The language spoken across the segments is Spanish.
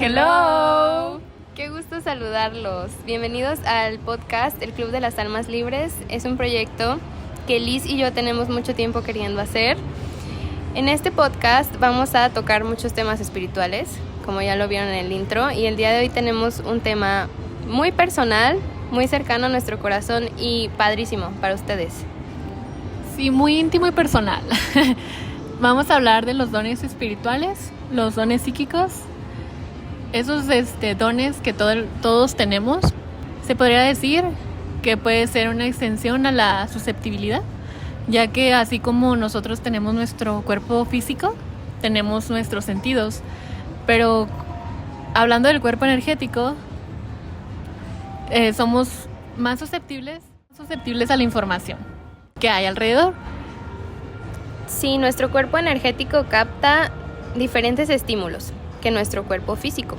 Hello. Qué gusto saludarlos. Bienvenidos al podcast El Club de las Almas Libres. Es un proyecto que Liz y yo tenemos mucho tiempo queriendo hacer. En este podcast vamos a tocar muchos temas espirituales, como ya lo vieron en el intro, y el día de hoy tenemos un tema muy personal, muy cercano a nuestro corazón y padrísimo para ustedes. Sí, muy íntimo y personal. Vamos a hablar de los dones espirituales, los dones psíquicos, esos dones que todos tenemos. Se podría decir que puede ser una extensión a la susceptibilidad, ya que así como nosotros tenemos nuestro cuerpo físico, tenemos nuestros sentidos. Pero hablando del cuerpo energético, somos más susceptibles a la información que hay alrededor. Sí, nuestro cuerpo energético capta diferentes estímulos que nuestro cuerpo físico.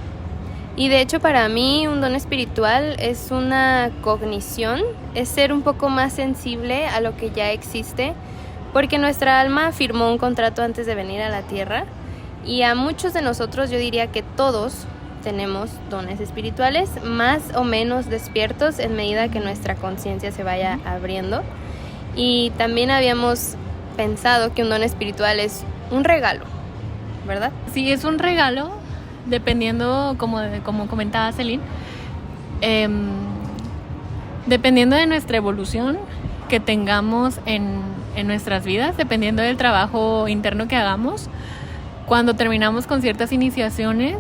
Y de hecho para mí un don espiritual es una cognición, es ser un poco más sensible a lo que ya existe, porque nuestra alma firmó un contrato antes de venir a la tierra y a muchos de nosotros, yo diría que todos tenemos dones espirituales, más o menos despiertos en medida que nuestra conciencia se vaya abriendo. Y también habíamos pensado que un don espiritual es un regalo, ¿verdad? Sí, es un regalo, dependiendo, como comentaba Celine, dependiendo de nuestra evolución que tengamos en nuestras vidas, dependiendo del trabajo interno que hagamos. Cuando terminamos con ciertas iniciaciones,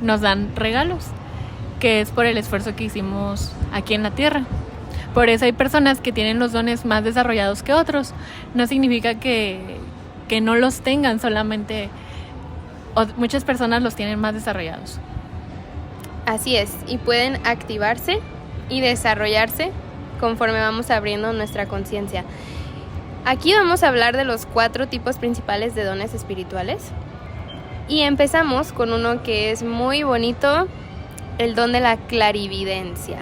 nos dan regalos, que es por el esfuerzo que hicimos aquí en la tierra. Por eso hay personas que tienen los dones más desarrollados que otros. No significa que no los tengan, solamente muchas personas los tienen más desarrollados. Así es, y pueden activarse y desarrollarse conforme vamos abriendo nuestra conciencia. Aquí vamos a hablar de los 4 tipos principales de dones espirituales. Y empezamos con uno que es muy bonito, el don de la clarividencia.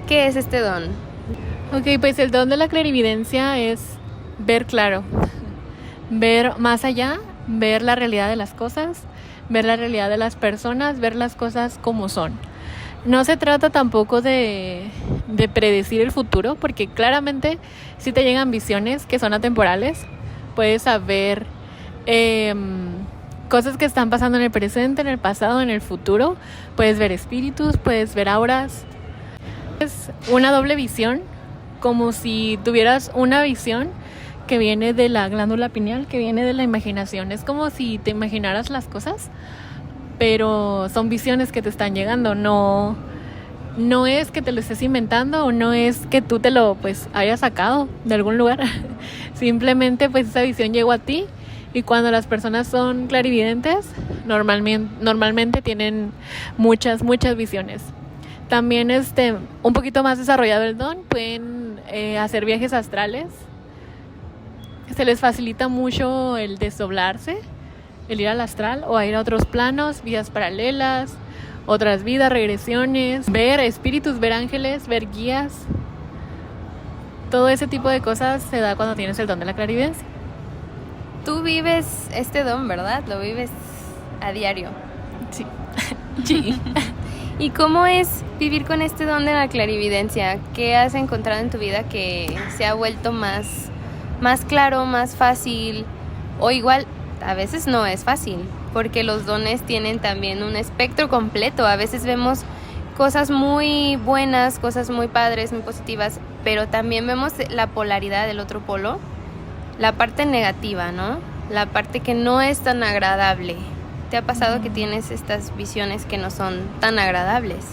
¿Qué es este don? Ok, pues el don de la clarividencia es ver claro, ver más allá, ver la realidad de las cosas, ver la realidad de las personas, ver las cosas como son. No se trata tampoco de predecir el futuro, porque claramente si te llegan visiones que son atemporales, puedes saber cosas que están pasando en el presente, en el pasado, en el futuro. Puedes ver espíritus, puedes ver auras. Es una doble visión, como si tuvieras una visión que viene de la glándula pineal, que viene de la imaginación. Es como si te imaginaras las cosas, pero son visiones que te están llegando. No es que te lo estés inventando, o no es que tú te lo hayas sacado de algún lugar. Simplemente esa visión llegó a ti. Y cuando las personas son clarividentes, normalmente tienen muchas visiones. También un poquito más desarrollado el don, pueden hacer viajes astrales. Se les facilita mucho el desdoblarse, el ir al astral o a ir a otros planos, vidas paralelas, otras vidas, regresiones, ver espíritus, ver ángeles, ver guías. Todo ese tipo de cosas se da cuando tienes el don de la clarividencia. Tú vives este don, ¿verdad? Lo vives a diario. Sí. Sí. ¿Y cómo es vivir con este don de la clarividencia? ¿Qué has encontrado en tu vida que se ha vuelto más claro, más fácil? O igual, a veces no es fácil, porque los dones tienen también un espectro completo. A veces vemos cosas muy buenas, cosas muy padres, muy positivas, pero también vemos la polaridad del otro polo, la parte negativa, ¿no? La parte que no es tan agradable. ¿Te ha pasado que tienes estas visiones que no son tan agradables?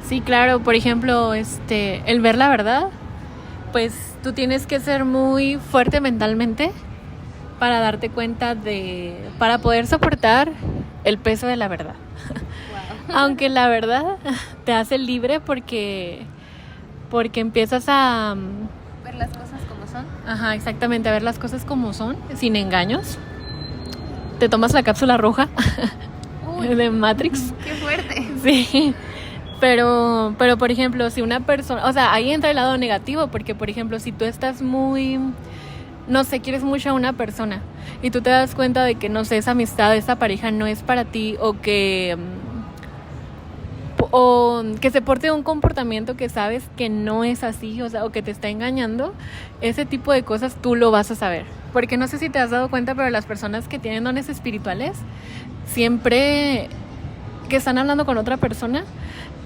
Sí, claro. Por ejemplo, el ver la verdad, tú tienes que ser muy fuerte mentalmente para darte cuenta para poder soportar el peso de la verdad. Wow. Aunque la verdad te hace libre porque empiezas a ver las cosas como son. Ajá, exactamente, a ver las cosas como son, sin engaños. Te tomas la cápsula roja de Matrix. ¡Qué fuerte! Sí, pero por ejemplo, si una persona, o sea, ahí entra el lado negativo, porque por ejemplo, si tú estás quieres mucho a una persona, y tú te das cuenta de que, no sé, esa amistad, esa pareja no es para ti, o que se porte un comportamiento que sabes que no es así, o sea, o que te está engañando, ese tipo de cosas tú lo vas a saber. Porque no sé si te has dado cuenta, pero las personas que tienen dones espirituales, siempre que están hablando con otra persona,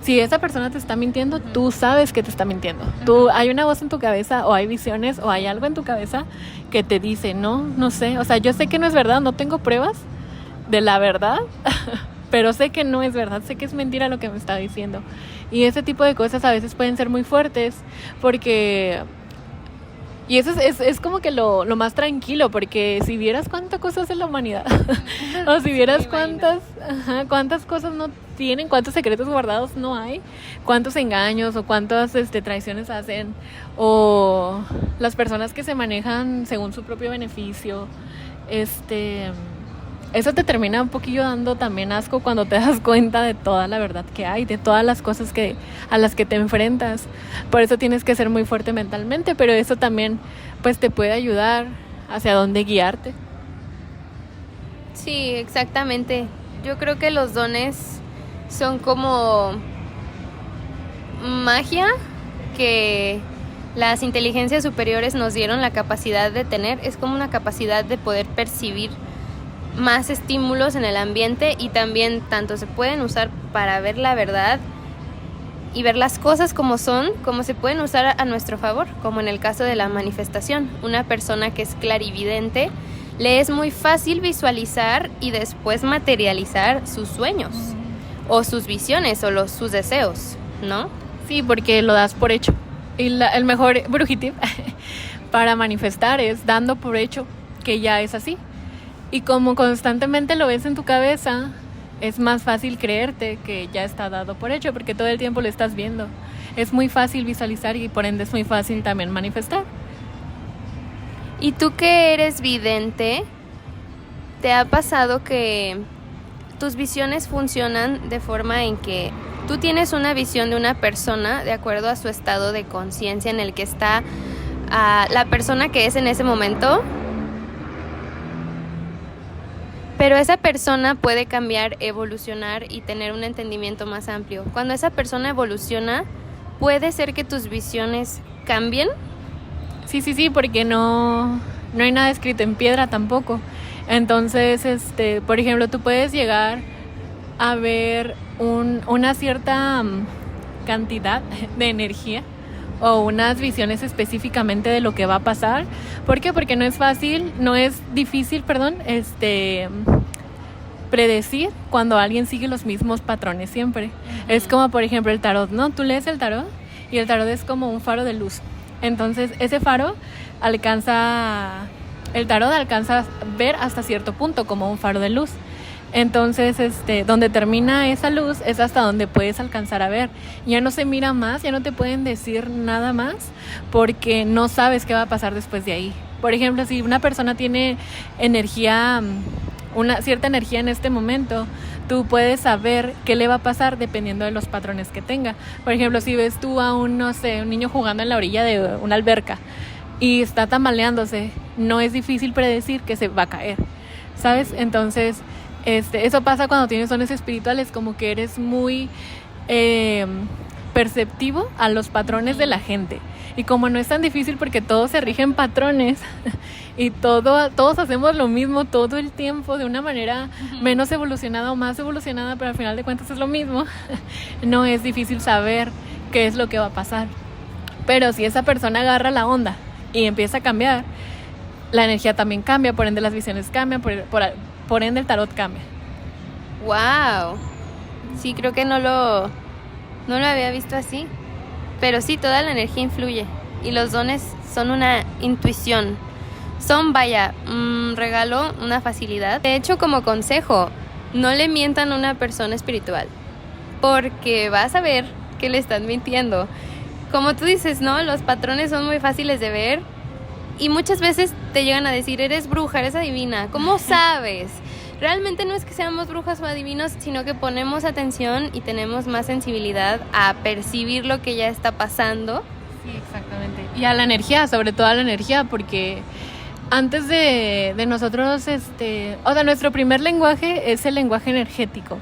si esa persona te está mintiendo, tú sabes que te está mintiendo. Hay una voz en tu cabeza, o hay visiones, o hay algo en tu cabeza que te dice, no sé, o sea, yo sé que no es verdad, no tengo pruebas de la verdad, pero sé que no es verdad, sé que es mentira lo que me está diciendo. Y ese tipo de cosas a veces pueden ser muy fuertes, porque... Y eso es como que lo más tranquilo, porque si vieras cuántas cosas en la humanidad, o si vieras cuántas cosas no tienen, cuántos secretos guardados no hay, cuántos engaños o cuántas traiciones hacen, o las personas que se manejan según su propio beneficio, eso te termina un poquillo dando también asco cuando te das cuenta de toda la verdad que hay, de todas las cosas a las que te enfrentas. Por eso tienes que ser muy fuerte mentalmente, pero eso también pues te puede ayudar hacia dónde guiarte. Sí, exactamente. Yo creo que los dones son como magia que las inteligencias superiores nos dieron la capacidad de tener. Es como una capacidad de poder percibir más estímulos en el ambiente, y también tanto se pueden usar para ver la verdad y ver las cosas como son, como se pueden usar a nuestro favor, como en el caso de la manifestación. Una persona que es clarividente, le es muy fácil visualizar y después materializar sus sueños o sus visiones o sus deseos, ¿no? Sí, porque lo das por hecho. Y el mejor brujitip para manifestar es dando por hecho que ya es así. Y como constantemente lo ves en tu cabeza, es más fácil creerte que ya está dado por hecho, porque todo el tiempo lo estás viendo. Es muy fácil visualizar y por ende es muy fácil también manifestar. ¿Y tú que eres vidente, te ha pasado que tus visiones funcionan de forma en que tú tienes una visión de una persona de acuerdo a su estado de conciencia en el que está la persona que es en ese momento? Pero esa persona puede cambiar, evolucionar y tener un entendimiento más amplio. Cuando esa persona evoluciona, ¿puede ser que tus visiones cambien? Sí, porque no hay nada escrito en piedra tampoco. Entonces, por ejemplo, tú puedes llegar a ver una cierta cantidad de energía o unas visiones específicamente de lo que va a pasar. ¿Por qué? Porque no es difícil, predecir cuando alguien sigue los mismos patrones siempre. Es como, por ejemplo, el tarot, ¿no? Tú lees el tarot y el tarot es como un faro de luz. Entonces, ese faro el tarot alcanza a ver hasta cierto punto como un faro de luz. Entonces, donde termina esa luz es hasta donde puedes alcanzar a ver. Ya no se mira más, ya no te pueden decir nada más, porque no sabes qué va a pasar después de ahí. Por ejemplo, si una persona tiene una cierta energía en este momento, tú puedes saber qué le va a pasar dependiendo de los patrones que tenga. Por ejemplo, si ves tú a un niño jugando en la orilla de una alberca y está tambaleándose, no es difícil predecir que se va a caer, ¿sabes? Entonces, eso pasa cuando tienes dones espirituales, como que eres muy perceptivo a los patrones de la gente. Y como no es tan difícil porque todos se rigen patrones y todos hacemos lo mismo todo el tiempo de una manera menos evolucionada o más evolucionada, pero al final de cuentas es lo mismo, no es difícil saber qué es lo que va a pasar. Pero si esa persona agarra la onda y empieza a cambiar, la energía también cambia, por ende las visiones cambian, por ende el tarot cambia. ¡Wow! Sí, creo que no lo había visto así. Pero sí, toda la energía influye. Y los dones son una intuición. Son, regalo, una facilidad. De hecho, como consejo, no le mientan a una persona espiritual, porque vas a ver que le están mintiendo. Como tú dices, ¿no? Los patrones son muy fáciles de ver. Y muchas veces te llegan a decir, eres bruja, eres adivina. ¿Cómo sabes? Realmente no es que seamos brujas o adivinos, sino que ponemos atención y tenemos más sensibilidad a percibir lo que ya está pasando. Sí, exactamente. Y a la energía, sobre todo a la energía, porque antes de nosotros, o sea, nuestro primer lenguaje es el lenguaje energético.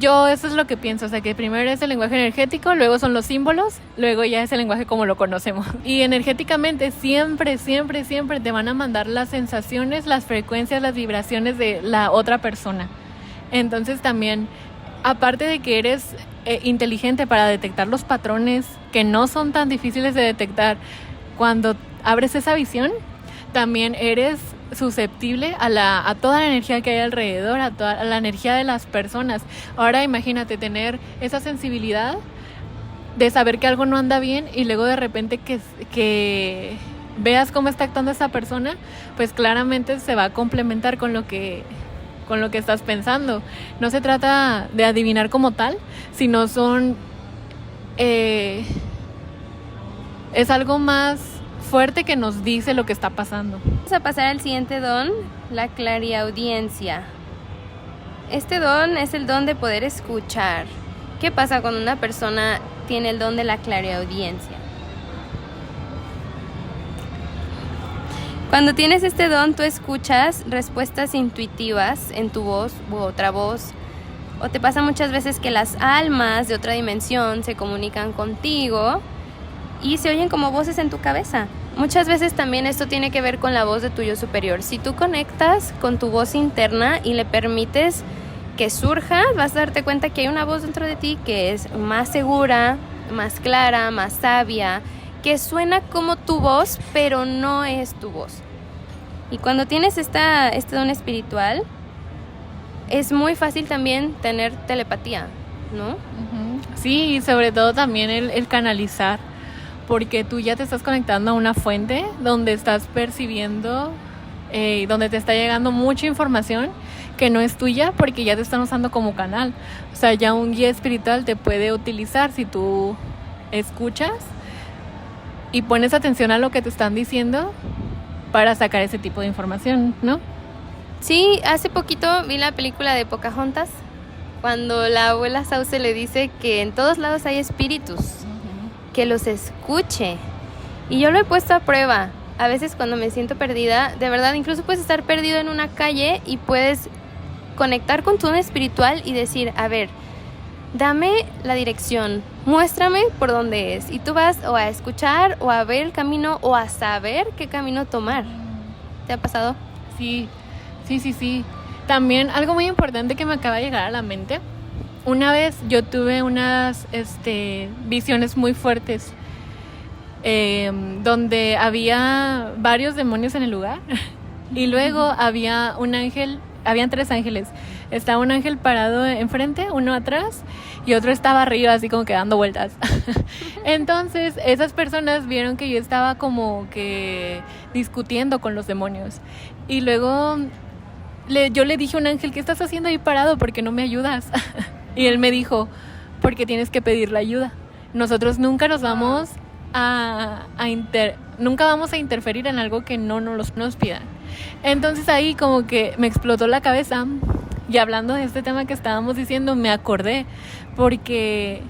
Yo eso es lo que pienso, o sea, que primero es el lenguaje energético, luego son los símbolos, luego ya es el lenguaje como lo conocemos. Y energéticamente siempre te van a mandar las sensaciones, las frecuencias, las vibraciones de la otra persona. Entonces también, aparte de que eres inteligente para detectar los patrones que no son tan difíciles de detectar, cuando abres esa visión, también eres susceptible a toda la energía que hay alrededor, a la energía de las personas. Ahora imagínate tener esa sensibilidad de saber que algo no anda bien y luego de repente que veas cómo está actuando esa persona, pues claramente se va a complementar con lo que estás pensando. No se trata de adivinar como tal, sino es algo más fuerte que nos dice lo que está pasando. Vamos a pasar al siguiente don, la clariaudiencia. Este don es el don de poder escuchar. ¿Qué pasa cuando una persona tiene el don de la clariaudiencia? Cuando tienes este don, tú escuchas respuestas intuitivas en tu voz u otra voz. O te pasa muchas veces que las almas de otra dimensión se comunican contigo y se oyen como voces en tu cabeza. Muchas veces también esto tiene que ver con la voz de tu yo superior. Si tú conectas con tu voz interna y le permites que surja, vas a darte cuenta que hay una voz dentro de ti que es más segura, más clara, más sabia, que suena como tu voz, pero no es tu voz. Y cuando tienes este don espiritual, es muy fácil también tener telepatía, ¿no? Uh-huh. Sí, y sobre todo también el canalizar, porque tú ya te estás conectando a una fuente donde estás percibiendo, donde te está llegando mucha información que no es tuya porque ya te están usando como canal. O sea, ya un guía espiritual te puede utilizar si tú escuchas y pones atención a lo que te están diciendo para sacar ese tipo de información, ¿no? Sí, hace poquito vi la película de Pocahontas, cuando la abuela Sauce le dice que en todos lados hay espíritus, que los escuche. Y yo lo he puesto a prueba. A veces cuando me siento perdida, de verdad, incluso puedes estar perdido en una calle y puedes conectar con tu don espiritual y decir, a ver, dame la dirección, muéstrame por dónde es. Y tú vas o a escuchar o a ver el camino o a saber qué camino tomar. ¿Te ha pasado? Sí. También algo muy importante que me acaba de llegar a la mente. Una vez yo tuve unas visiones muy fuertes donde había varios demonios en el lugar y luego había un ángel, habían 3 ángeles. Estaba un ángel parado enfrente, uno atrás y otro estaba arriba así como que dando vueltas. Entonces esas personas vieron que yo estaba como que discutiendo con los demonios y luego yo le dije a un ángel, ¿qué estás haciendo ahí parado? ¿Por qué no me ayudas? Y él me dijo, porque tienes que pedir la ayuda. Nosotros nunca nos vamos nunca vamos a interferir en algo que no nos pidan. Entonces ahí como que me explotó la cabeza y hablando de este tema que estábamos diciendo me acordé, porque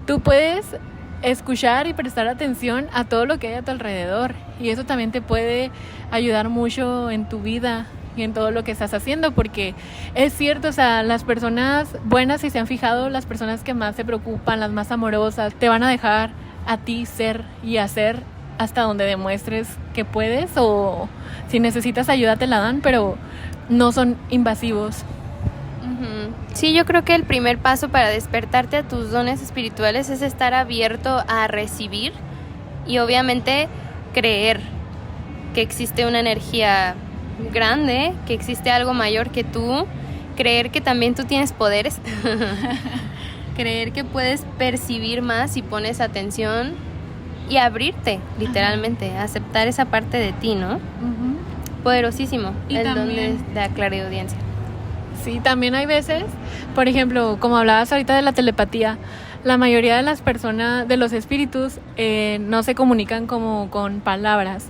tú puedes escuchar y prestar atención a todo lo que hay a tu alrededor y eso también te puede ayudar mucho en tu vida y en todo lo que estás haciendo, porque es cierto, o sea, las personas buenas, si se han fijado, las personas que más se preocupan, las más amorosas, te van a dejar a ti ser y hacer hasta donde demuestres que puedes, o si necesitas ayuda te la dan, pero no son invasivos. Uh-huh. Sí, yo creo que el primer paso para despertarte a tus dones espirituales es estar abierto a recibir y obviamente creer que existe una energía grande, que existe algo mayor que tú, creer que también tú tienes poderes, creer que puedes percibir más si pones atención y abrirte, literalmente, uh-huh. Aceptar esa parte de ti, ¿no? Uh-huh. Poderosísimo, y el don de la clariaudiencia. Sí, también hay veces, por ejemplo, como hablabas ahorita de la telepatía, la mayoría de las personas, de los espíritus, no se comunican como con palabras.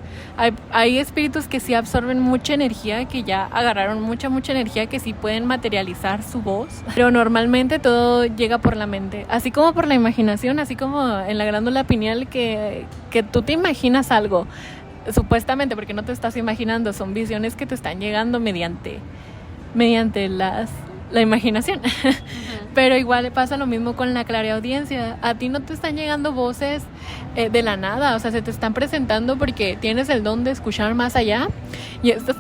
Hay espíritus que sí absorben mucha energía, que ya agarraron mucha energía, que sí pueden materializar su voz, pero normalmente todo llega por la mente, así como por la imaginación, así como en la glándula pineal que tú te imaginas algo. supuestamente, porque no te estás imaginando, son visiones que te están llegando mediante la imaginación. Pero igual pasa lo mismo con la clariaudiencia. A ti no te están llegando voces de la nada, o sea, se te están presentando porque tienes el don de escuchar más allá, y estas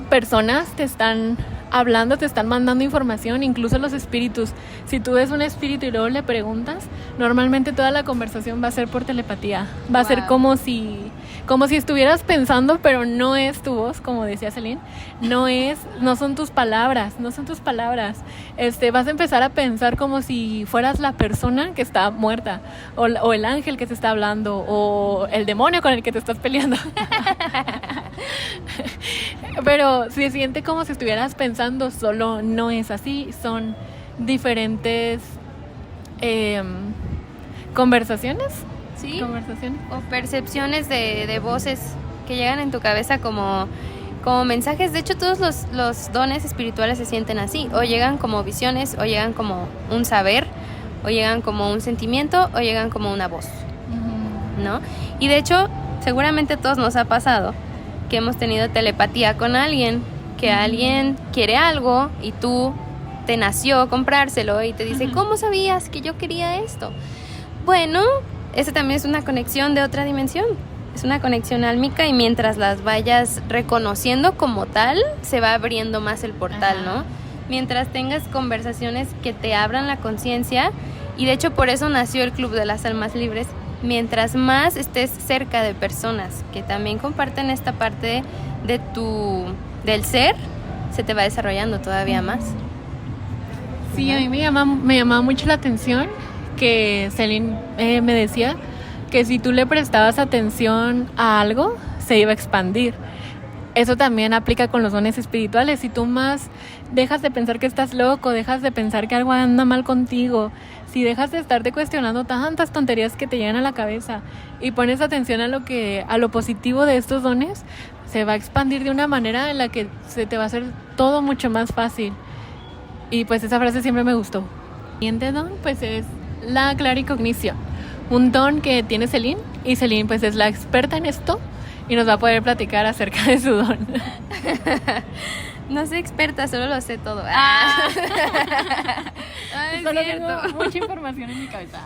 personas te están hablando, te están mandando información, incluso los espíritus. Si tú ves un espíritu y luego le preguntas, normalmente toda la conversación va a ser por telepatía. Va a ser como si estuvieras pensando, pero no es tu voz, como decía Celine. No son tus palabras. Vas a empezar a pensar como si fueras la persona que está muerta, o el ángel que te está hablando, o el demonio con el que te estás peleando. Pero se siente como si estuvieras pensando, solo no es así. Son diferentes conversaciones. Sí, o percepciones de voces que llegan en tu cabeza como mensajes. De hecho, todos los dones espirituales se sienten así, o llegan como visiones, o llegan como un saber, o llegan como un sentimiento, o llegan como una voz, ¿no? Y de hecho, seguramente a todos nos ha pasado que hemos tenido telepatía con alguien, que alguien quiere algo y tú te nació comprárselo y te dice, ¿cómo sabías que yo quería esto? Bueno, esa también es una conexión de otra dimensión, es una conexión álmica, y mientras las vayas reconociendo como tal, se va abriendo más el portal, ¿no? Mientras tengas conversaciones que te abran la conciencia, y de hecho por eso nació el Club de las Almas Libres. Mientras más estés cerca de personas que también comparten esta parte del ser, se te va desarrollando todavía más. Sí, a mí me llamaba mucho la atención que Celine me decía que si tú le prestabas atención a algo, se iba a expandir. Eso también aplica con los dones espirituales. Si tú más dejas de pensar que estás loco, dejas de pensar que algo anda mal contigo, si dejas de estarte cuestionando tantas tonterías que te llegan a la cabeza y pones atención a lo positivo de estos dones, se va a expandir de una manera en la que se te va a hacer todo mucho más fácil. Y pues esa frase siempre me gustó. El siguiente don pues es la claricognición, un don que tiene Celine, y Celine pues es la experta en esto y nos va a poder platicar acerca de su don. No soy experta, solo lo sé todo. Solo tengo mucha información en mi cabeza.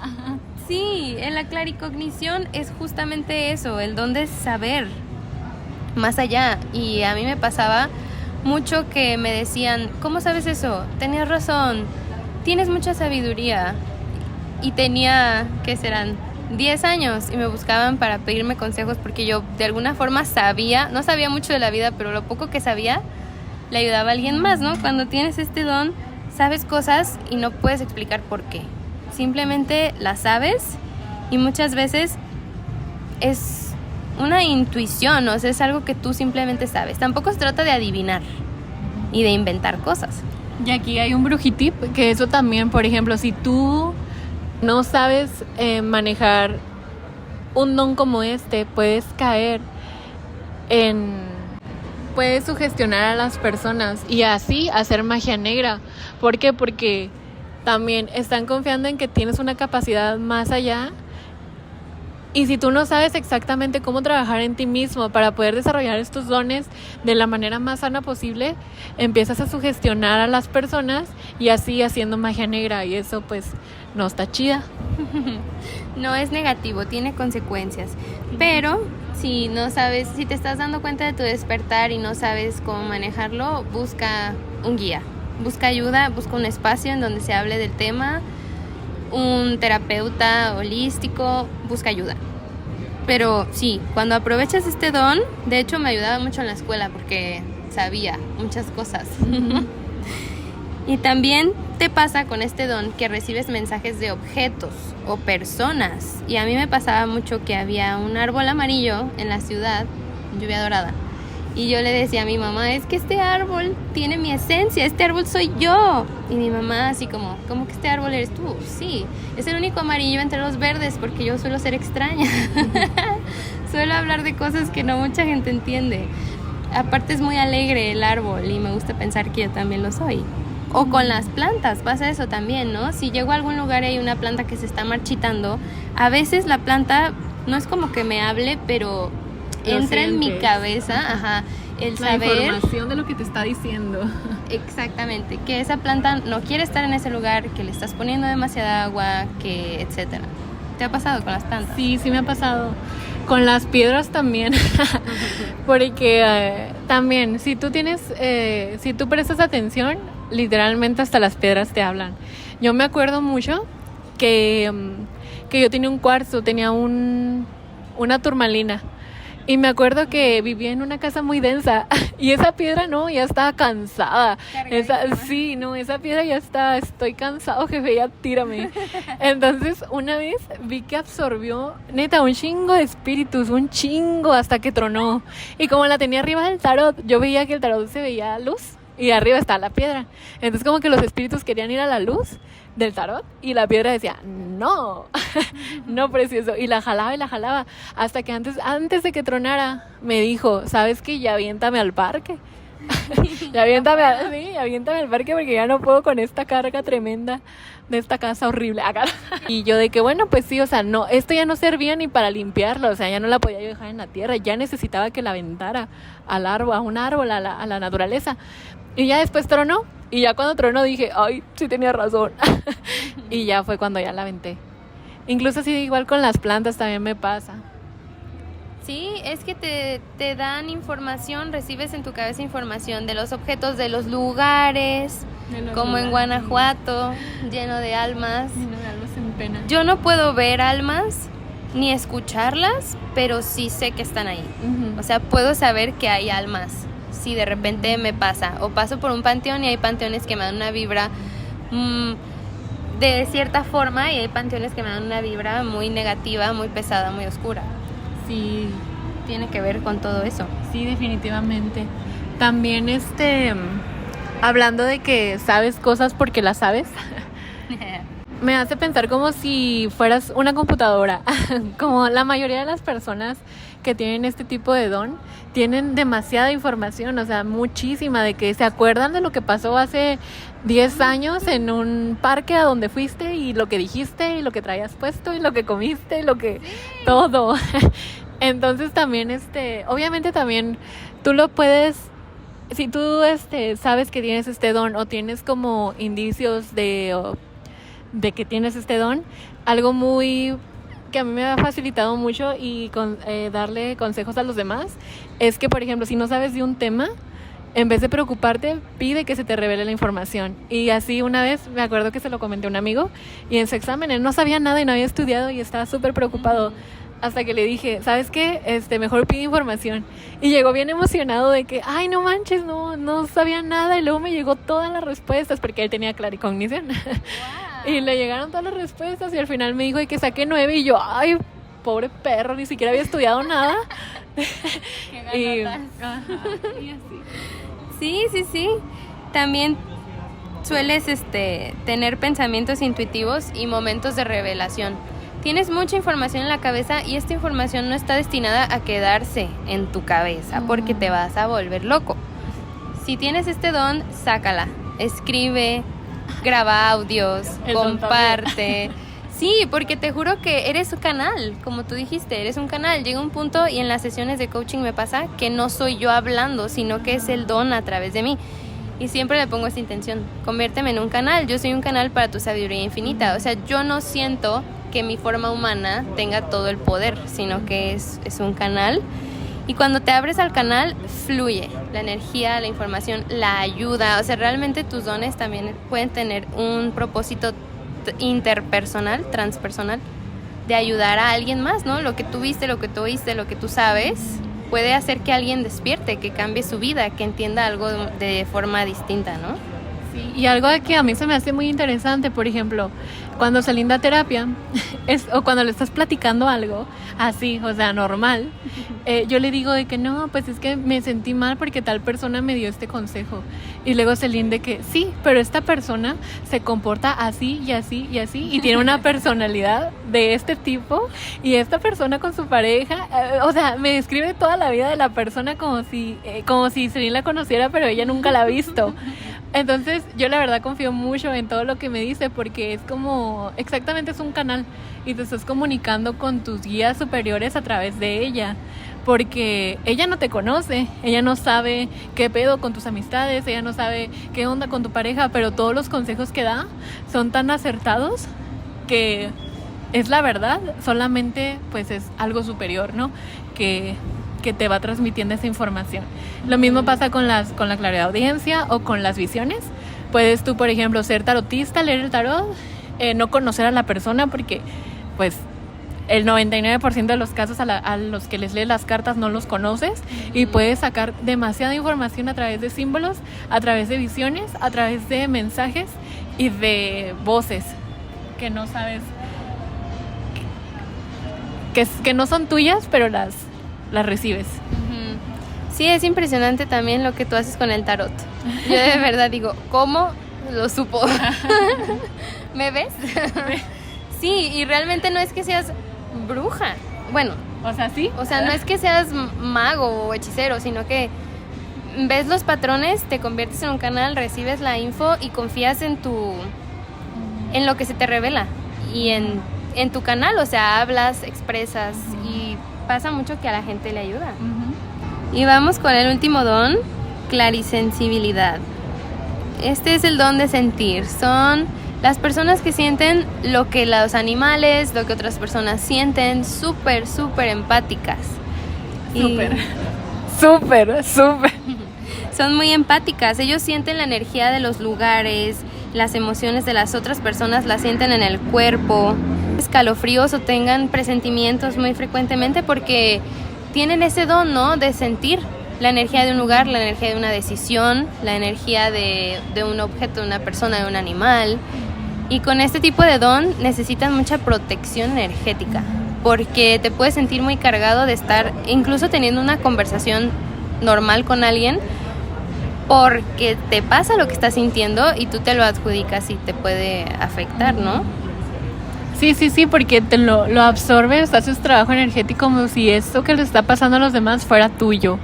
Sí, en la claricognición es justamente eso, el don de saber más allá. Y a mí me pasaba mucho que me decían, ¿cómo sabes eso? Tenías razón, tienes mucha sabiduría. Y tenía, ¿qué serán? 10 años, y me buscaban para pedirme consejos porque yo de alguna forma no sabía mucho de la vida, pero lo poco que sabía le ayudaba a alguien más, ¿no? Cuando tienes este don, sabes cosas y no puedes explicar por qué. Simplemente las sabes, y muchas veces es una intuición, o sea, es algo que tú simplemente sabes. Tampoco se trata de adivinar y de inventar cosas. Y aquí hay un brujitip, que eso también, por ejemplo, si tú no sabes manejar un don como este, puedes sugestionar a las personas y así hacer magia negra. ¿Por qué? Porque también están confiando en que tienes una capacidad más allá, y si tú no sabes exactamente cómo trabajar en ti mismo para poder desarrollar estos dones de la manera más sana posible, empiezas a sugestionar a las personas y así haciendo magia negra, y eso pues no está chida. No es negativo, tiene consecuencias. Pero si no sabes, si te estás dando cuenta de tu despertar y no sabes cómo manejarlo, busca un guía, busca ayuda, busca un espacio en donde se hable del tema, un terapeuta holístico, busca ayuda. Pero sí, cuando aprovechas este don, de hecho me ayudaba mucho en la escuela porque sabía muchas cosas. Y también te pasa con este don que recibes mensajes de objetos o personas. Y a mí me pasaba mucho que había un árbol amarillo en la ciudad, lluvia dorada, y yo le decía a mi mamá, es que este árbol tiene mi esencia, este árbol soy yo. Y mi mamá así como que este árbol eres tú. Sí, es el único amarillo entre los verdes porque yo suelo ser extraña. Suelo hablar de cosas que no mucha gente entiende. Aparte es muy alegre el árbol y me gusta pensar que yo también lo soy. O con las plantas, pasa eso también, ¿no? Si llego a algún lugar y hay una planta que se está marchitando, a veces la planta no es como que me hable, pero entra en mi sientes. cabeza, ajá, el La saber información de lo que te está diciendo. exactamente que esa planta no quiere estar en ese lugar, que le estás poniendo demasiada agua, que etcétera. ¿Te ha pasado con las plantas? Sí, sí me ha pasado. Con las piedras también. Porque también, si tú prestas atención, literalmente hasta las piedras te hablan. Yo me acuerdo mucho que yo tenía un cuarzo, tenía una turmalina. Y me acuerdo que vivía en una casa muy densa y esa piedra ya estaba cansada. Esa piedra ya está, estoy cansado, jefe, ya tírame. Entonces una vez vi que absorbió, neta, un chingo de espíritus, un chingo, hasta que tronó. Y como la tenía arriba del tarot, yo veía que el tarot se veía luz y arriba estaba la piedra. Entonces como que los espíritus querían ir a la luz del tarot y la piedra decía no, no, precioso, y la jalaba hasta que antes de que tronara me dijo, ¿sabes qué? Ya aviéntame al parque. aviéntame al parque porque ya no puedo con esta carga tremenda de esta casa horrible acá. Y yo de que bueno, pues sí, o sea, no, esto ya no servía ni para limpiarlo, o sea, ya no la podía yo dejar en la tierra, ya necesitaba que la aventara al árbol, a un árbol, a la naturaleza. Y ya después tronó. Y ya cuando tronó dije, ay, sí tenía razón. Y ya fue cuando ya la aventé. Incluso así igual con las plantas también me pasa. Sí, es que te dan información, recibes en tu cabeza información de los objetos, de los lugares, como en Guanajuato, lleno de almas. Lleno de almas en pena. Yo no puedo ver almas ni escucharlas, pero sí sé que están ahí. Uh-huh. O sea, puedo saber que hay almas. Si de repente me pasa, o paso por un panteón y hay panteones que me dan una vibra de cierta forma y hay panteones que me dan una vibra muy negativa, muy pesada, muy oscura. Sí. Tiene que ver con todo eso. Sí, definitivamente. También hablando de que sabes cosas porque las sabes, me hace pensar como si fueras una computadora. Como la mayoría de las personas que tienen este tipo de don tienen demasiada información, o sea, muchísima, de que se acuerdan de lo que pasó hace 10 años en un parque a donde fuiste y lo que dijiste y lo que traías puesto y lo que comiste y lo que todo. Entonces también obviamente también tú lo puedes, si tú sabes que tienes este don o tienes como indicios de que tienes este don, algo muy que a mí me ha facilitado mucho y darle consejos a los demás es que, por ejemplo, si no sabes de un tema, en vez de preocuparte, pide que se te revele la información. Y así una vez me acuerdo que se lo comenté a un amigo y en su examen él no sabía nada y no había estudiado y estaba súper preocupado. Hasta que le dije, ¿sabes qué? Mejor pide información. Y llegó bien emocionado de que, ay, no manches, no sabía nada. Y luego me llegó todas las respuestas porque él tenía claricognición. Wow. Y le llegaron todas las respuestas y al final me dijo que saqué 9 y yo, ay, pobre perro, ni siquiera había estudiado nada. y así. Sí. También sueles tener pensamientos intuitivos y momentos de revelación. Tienes mucha información en la cabeza y esta información no está destinada a quedarse en tu cabeza porque te vas a volver loco. Si tienes este don, sácala, escribe, graba audios, comparte. Sí, porque te juro que eres un canal, como tú dijiste, eres un canal. Llega un punto y en las sesiones de coaching me pasa que no soy yo hablando, sino que es el don a través de mí. Y siempre le pongo esta intención, conviérteme en un canal, yo soy un canal para tu sabiduría infinita. O sea, yo no siento que mi forma humana tenga todo el poder, sino que es un canal. Y cuando te abres al canal, fluye la energía, la información, la ayuda. O sea, realmente tus dones también pueden tener un propósito interpersonal, transpersonal, de ayudar a alguien más, ¿no? Lo que tú viste, lo que tú oíste, lo que tú sabes, puede hacer que alguien despierte, que cambie su vida, que entienda algo de forma distinta, ¿no? Sí, y algo que a mí se me hace muy interesante, por ejemplo, cuando salí de terapia, o cuando le estás platicando algo así, o sea, normal, yo le digo de que no, pues es que me sentí mal porque tal persona me dio este consejo. Y luego Celine de que sí, pero esta persona se comporta así y así y así y tiene una personalidad de este tipo y esta persona con su pareja, o sea, me describe toda la vida de la persona como si Celine la conociera, pero ella nunca la ha visto. Entonces yo la verdad confío mucho en todo lo que me dice porque es como, exactamente es un canal y te estás comunicando con tus guías superiores a través de ella. porque ella no te conoce, ella no sabe qué pedo con tus amistades, ella no sabe qué onda con tu pareja, pero todos los consejos que da son tan acertados que es la verdad, solamente pues es algo superior, ¿no? Que te va transmitiendo esa información. Lo mismo pasa con la clariaudiencia o con las visiones. Puedes tú, por ejemplo, ser tarotista, leer el tarot, no conocer a la persona porque pues el 99% de los casos a los que les lees las cartas no los conoces, y puedes sacar demasiada información a través de símbolos, a través de visiones, a través de mensajes y de voces que no sabes, que no son tuyas, pero las recibes. Sí, es impresionante también lo que tú haces con el tarot. Yo de verdad digo, ¿cómo lo supo? ¿Me ves? Sí, y realmente no es que seas bruja. Bueno, o sea, sí. O sea, no es que seas mago o hechicero, sino que ves los patrones, te conviertes en un canal, recibes la info y confías en lo que se te revela y en tu canal, o sea, hablas, expresas, y pasa mucho que a la gente le ayuda. Y vamos con el último don, clarisensibilidad. Este es el don de sentir. Son las personas que sienten lo que los animales, lo que otras personas sienten, súper empáticas. Súper. Son muy empáticas. Ellos sienten la energía de los lugares, las emociones de las otras personas las sienten en el cuerpo. Escalofríos o tengan presentimientos muy frecuentemente porque tienen ese don, ¿no? De sentir la energía de un lugar, la energía de una decisión, la energía de un objeto, de una persona, de un animal. Y con este tipo de don necesitan mucha protección energética, porque te puedes sentir muy cargado de estar incluso teniendo una conversación normal con alguien, porque te pasa lo que estás sintiendo y tú te lo adjudicas y te puede afectar, ¿no? Sí, porque te lo absorbes, haces trabajo energético como si esto que le está pasando a los demás fuera tuyo,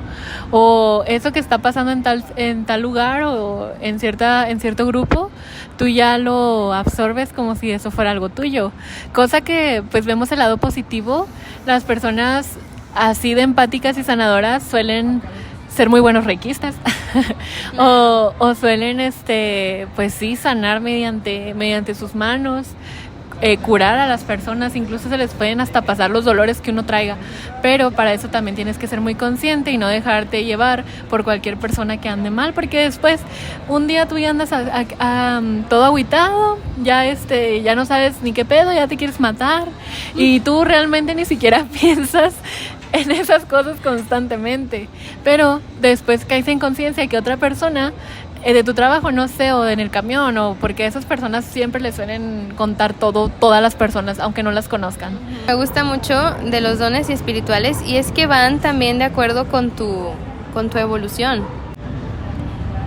o eso que está pasando en tal lugar o en cierto grupo, tú ya lo absorbes como si eso fuera algo tuyo, cosa que pues vemos el lado positivo. Las personas así de empáticas y sanadoras suelen ser muy buenos reikistas o suelen pues sí sanar mediante sus manos, curar a las personas, incluso se les pueden hasta pasar los dolores que uno traiga, pero para eso también tienes que ser muy consciente y no dejarte llevar por cualquier persona que ande mal, porque después un día tú ya andas todo agüitado, ya no sabes ni qué pedo, ya te quieres matar y tú realmente ni siquiera piensas en esas cosas constantemente, pero después caes en conciencia que otra persona de tu trabajo, no sé, o en el camión, o porque esas personas siempre les suelen contar todo, todas las personas, aunque no las conozcan. Me gusta mucho de los dones espirituales y es que van también de acuerdo con tu evolución.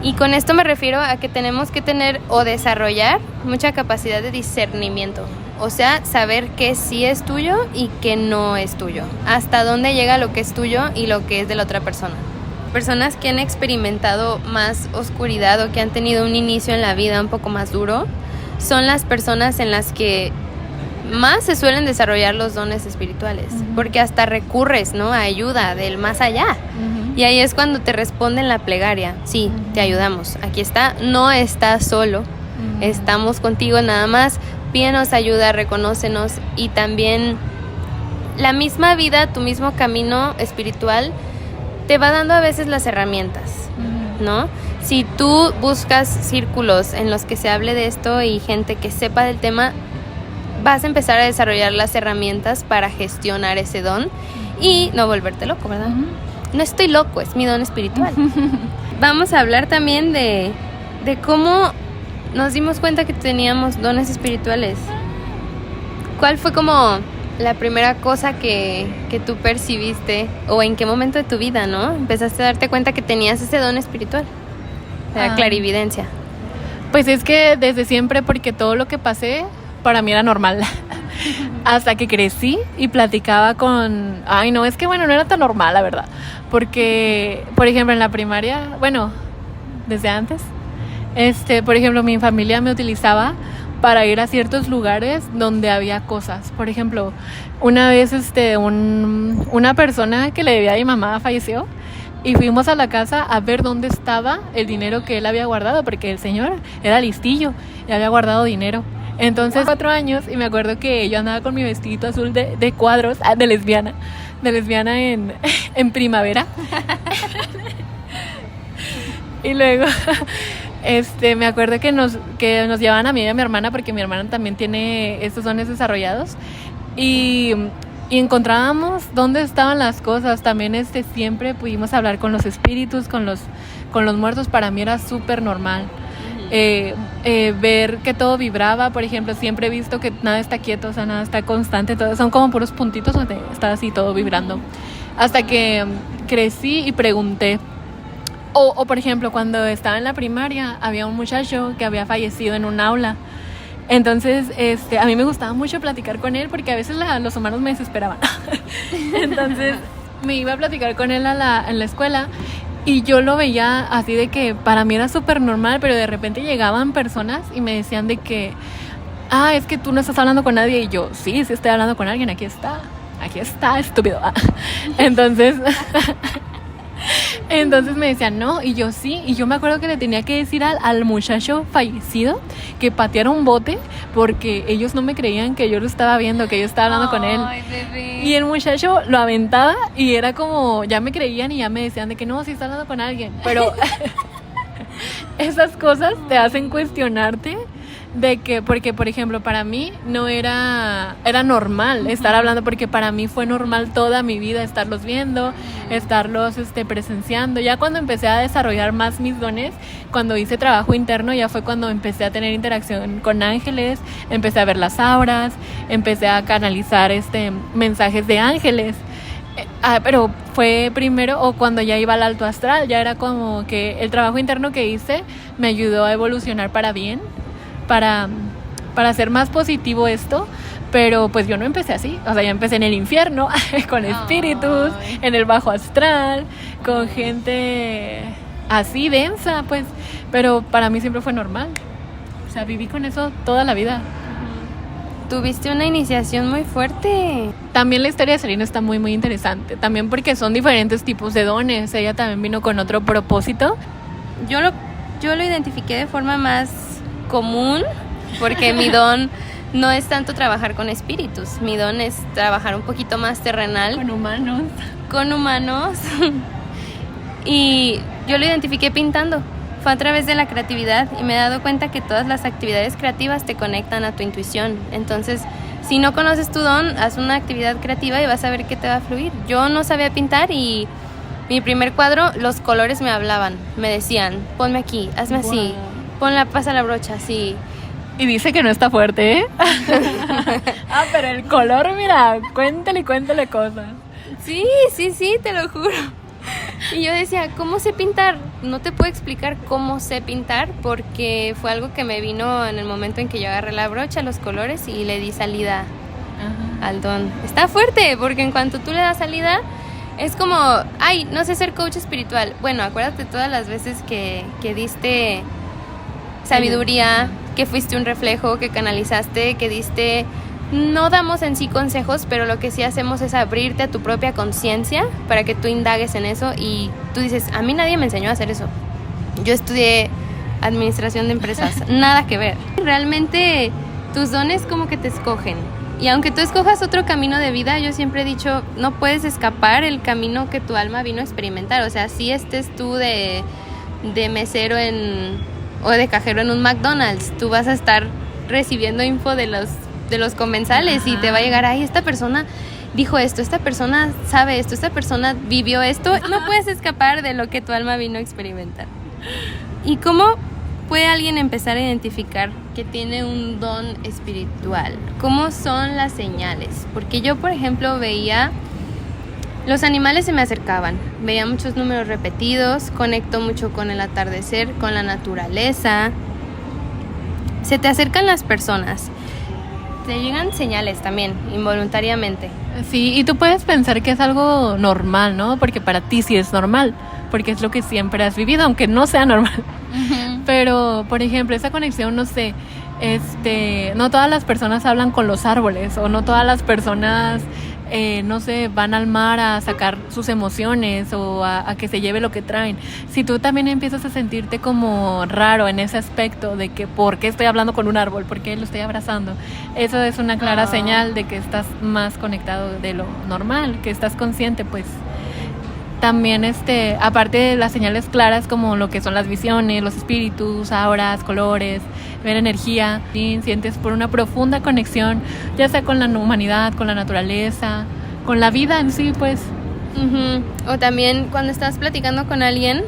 Y con esto me refiero a que tenemos que tener o desarrollar mucha capacidad de discernimiento. O sea, saber qué sí es tuyo y qué no es tuyo. Hasta dónde llega lo que es tuyo y lo que es de la otra persona. Personas que han experimentado más oscuridad o que han tenido un inicio en la vida un poco más duro son las personas en las que más se suelen desarrollar los dones espirituales, porque hasta recurres, ¿no?, a ayuda del más allá. Y ahí es cuando te responden la plegaria: sí, te ayudamos, aquí está, no estás solo, estamos contigo, nada más pídenos ayuda, reconócenos. Y también la misma vida, tu mismo camino espiritual te va dando a veces las herramientas, ¿no? Si tú buscas círculos en los que se hable de esto y gente que sepa del tema, vas a empezar a desarrollar las herramientas para gestionar ese don y no volverte loco, ¿verdad? No estoy loco, es mi don espiritual. Vamos a hablar también de cómo nos dimos cuenta que teníamos dones espirituales. ¿Cuál fue como la primera cosa que tú percibiste, o en qué momento de tu vida, ¿no?, empezaste a darte cuenta que tenías ese don espiritual, la clarividencia? Pues es que desde siempre, porque todo lo que pasé para mí era normal. Hasta que crecí y platicaba con... no era tan normal, la verdad. Porque, por ejemplo, en la primaria, bueno, desde antes, por ejemplo, mi familia me utilizaba para ir a ciertos lugares donde había cosas. Por ejemplo, una vez una persona que le debía a mi mamá falleció y fuimos a la casa a ver dónde estaba el dinero que él había guardado, porque el señor era listillo y había guardado dinero. Entonces, 4 años, y me acuerdo que yo andaba con mi vestidito azul de cuadros, de lesbiana en primavera. Y luego me acuerdo que nos llevaban a mí y a mi hermana, porque mi hermana también tiene estos dones desarrollados, y encontrábamos dónde estaban las cosas. También siempre pudimos hablar con los espíritus, con los muertos. Para mí era súper normal. Ver que todo vibraba. Por ejemplo, siempre he visto que nada está quieto, o sea, nada está constante, todo, son como puros puntitos donde está así todo vibrando. Hasta que crecí y pregunté. O por ejemplo, cuando estaba en la primaria, había un muchacho que había fallecido en un aula. Entonces, a mí me gustaba mucho platicar con él, porque a veces los humanos me desesperaban. Entonces, me iba a platicar con él en la escuela, y yo lo veía así de que para mí era súper normal, pero de repente llegaban personas y me decían de que, es que tú no estás hablando con nadie. Y yo, sí estoy hablando con alguien, aquí está, estúpido. Entonces me decían no, y yo sí, y yo me acuerdo que le tenía que decir al muchacho fallecido que pateara un bote, porque ellos no me creían que yo lo estaba viendo, que yo estaba hablando con él. Bebé. Y el muchacho lo aventaba y era como, ya me creían y ya me decían de que no, sí está hablando con alguien, pero esas cosas te hacen cuestionarte de que, porque por ejemplo para mí no era normal estar hablando, porque para mí fue normal toda mi vida estarlos viendo, estarlos presenciando. Ya cuando empecé a desarrollar más mis dones, cuando hice trabajo interno, ya fue cuando empecé a tener interacción con ángeles, empecé a ver las auras, empecé a canalizar mensajes de ángeles. Pero fue primero, o cuando ya iba al alto astral, ya era como que el trabajo interno que hice me ayudó a evolucionar para bien, para hacer más positivo esto. Pero pues yo no empecé así, o sea, yo empecé en el infierno, con espíritus, en el bajo astral, con gente así densa, pues, pero para mí siempre fue normal, o sea, viví con eso toda la vida. Tuviste una iniciación muy fuerte. También la historia de Selena está muy muy interesante, también porque son diferentes tipos de dones. Ella también vino con otro propósito. Yo lo identifiqué de forma más común, porque mi don no es tanto trabajar con espíritus, mi don es trabajar un poquito más terrenal. Con humanos. Y yo lo identifiqué pintando. Fue a través de la creatividad, y me he dado cuenta que todas las actividades creativas te conectan a tu intuición. Entonces, si no conoces tu don, haz una actividad creativa y vas a ver qué te va a fluir. Yo no sabía pintar, y mi primer cuadro, los colores me hablaban, me decían, ponme aquí, hazme así, pasa la brocha así. Y dice que no está fuerte, ¿eh? Pero el color, mira, cuéntale cosas. Sí, te lo juro. Y yo decía, ¿cómo sé pintar? No te puedo explicar cómo sé pintar, porque fue algo que me vino en el momento en que yo agarré la brocha, los colores, y le di salida al don. Está fuerte, porque en cuanto tú le das salida, es como, no sé ser coach espiritual. Bueno, acuérdate todas las veces que diste sabiduría, que fuiste un reflejo, que canalizaste, que diste. No damos en sí consejos, pero lo que sí hacemos es abrirte a tu propia conciencia para que tú indagues en eso, y tú dices, a mí nadie me enseñó a hacer eso. Yo estudié administración de empresas, nada que ver. Realmente tus dones como que te escogen, y aunque tú escojas otro camino de vida, yo siempre he dicho, no puedes escapar el camino que tu alma vino a experimentar. O sea, si estés tú de mesero o de cajero en un McDonald's, tú vas a estar recibiendo info de los comensales. Ajá. Y te va a llegar, esta persona dijo esto, esta persona sabe esto, esta persona vivió esto. Ajá. No puedes escapar de lo que tu alma vino a experimentar. ¿Y cómo puede alguien empezar a identificar que tiene un don espiritual? ¿Cómo son las señales? Porque yo, por ejemplo, veía los animales se me acercaban, veía muchos números repetidos, conecto mucho con el atardecer, con la naturaleza. Se te acercan las personas. Te llegan señales también, involuntariamente. Sí, y tú puedes pensar que es algo normal, ¿no? Porque para ti sí es normal, porque es lo que siempre has vivido, aunque no sea normal. Uh-huh. Pero, por ejemplo, esa conexión, no sé, no todas las personas hablan con los árboles, o no todas las personas, no sé, van al mar a sacar sus emociones o a que se lleve lo que traen. Si tú también empiezas a sentirte como raro en ese aspecto de que ¿por qué estoy hablando con un árbol? ¿Por qué lo estoy abrazando? Eso es una clara señal de que estás más conectado de lo normal, que estás consciente, pues. También, aparte de las señales claras como lo que son las visiones, los espíritus, auras, colores, ver energía, ¿sí? Sientes por una profunda conexión, ya sea con la humanidad, con la naturaleza, con la vida en sí, pues. Uh-huh. O también cuando estás platicando con alguien,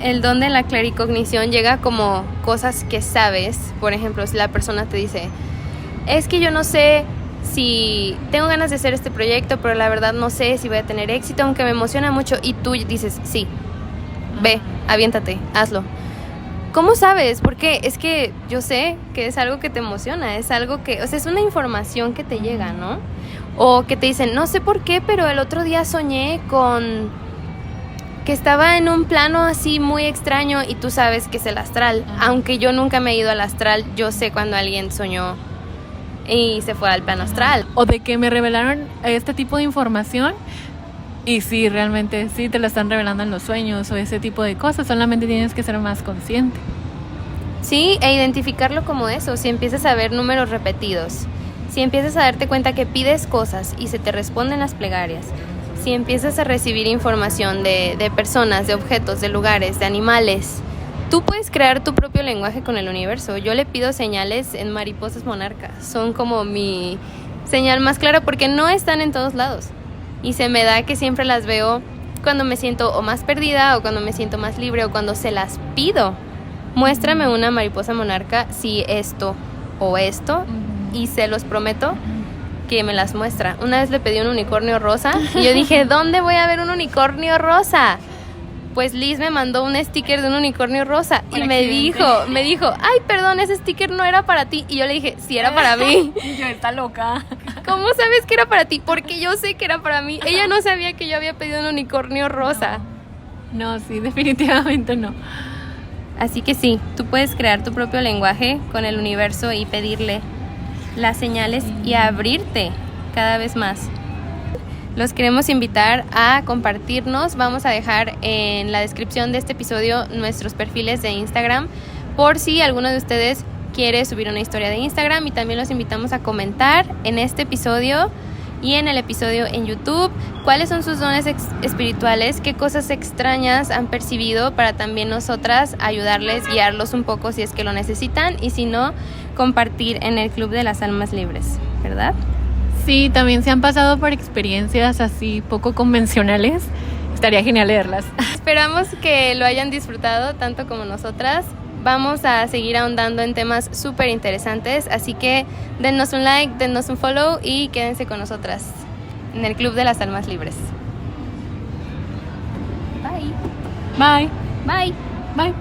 el don de la claricognición llega como cosas que sabes. Por ejemplo, si la persona te dice, es que yo no sé si tengo ganas de hacer este proyecto, pero la verdad no sé si voy a tener éxito, aunque me emociona mucho, y tú dices, sí, ve, aviéntate, hazlo. ¿Cómo sabes? Porque es que yo sé que es algo que te emociona, es algo que, o sea, es una información que te llega, ¿no? O que te dicen, no sé por qué, pero el otro día soñé con que estaba en un plano así muy extraño, y tú sabes que es el astral. Aunque yo nunca me he ido al astral, yo sé cuando alguien soñó y se fue al plano astral. O de que me revelaron este tipo de información y sí, realmente sí te lo están revelando en los sueños o ese tipo de cosas, solamente tienes que ser más consciente. Sí, e identificarlo como eso. Si empiezas a ver números repetidos, si empiezas a darte cuenta que pides cosas y se te responden las plegarias, si empiezas a recibir información de personas, de objetos, de lugares, de animales, tú puedes crear tu propio lenguaje con el universo. Yo le pido señales en mariposas monarcas. Son como mi señal más clara porque no están en todos lados. Y se me da que siempre las veo cuando me siento o más perdida o cuando me siento más libre o cuando se las pido. Muéstrame una mariposa monarca, si esto o esto, y se los prometo que me las muestra. Una vez le pedí un unicornio rosa y yo dije, ¿dónde voy a ver un unicornio rosa? Pues Liz me mandó un sticker de un unicornio rosa y me dijo, ay, perdón, ese sticker no era para ti. Y yo le dije, sí era para mí. Y yo, está loca. ¿Cómo sabes que era para ti? Porque yo sé que era para mí. Ella no sabía que yo había pedido un unicornio rosa. No, sí, definitivamente no. Así que sí, tú puedes crear tu propio lenguaje con el universo y pedirle las señales y abrirte cada vez más. Los queremos invitar a compartirnos. Vamos a dejar en la descripción de este episodio nuestros perfiles de Instagram por si alguno de ustedes quiere subir una historia de Instagram, y también los invitamos a comentar en este episodio y en el episodio en YouTube cuáles son sus dones espirituales, qué cosas extrañas han percibido para también nosotras ayudarles, guiarlos un poco si es que lo necesitan, y si no, compartir en el Club de las Almas Libres, ¿verdad? Sí, también se han pasado por experiencias así poco convencionales. Estaría genial leerlas. Esperamos que lo hayan disfrutado tanto como nosotras. Vamos a seguir ahondando en temas súper interesantes, así que dennos un like, dennos un follow y quédense con nosotras en el Club de las Almas Libres. Bye. Bye. Bye.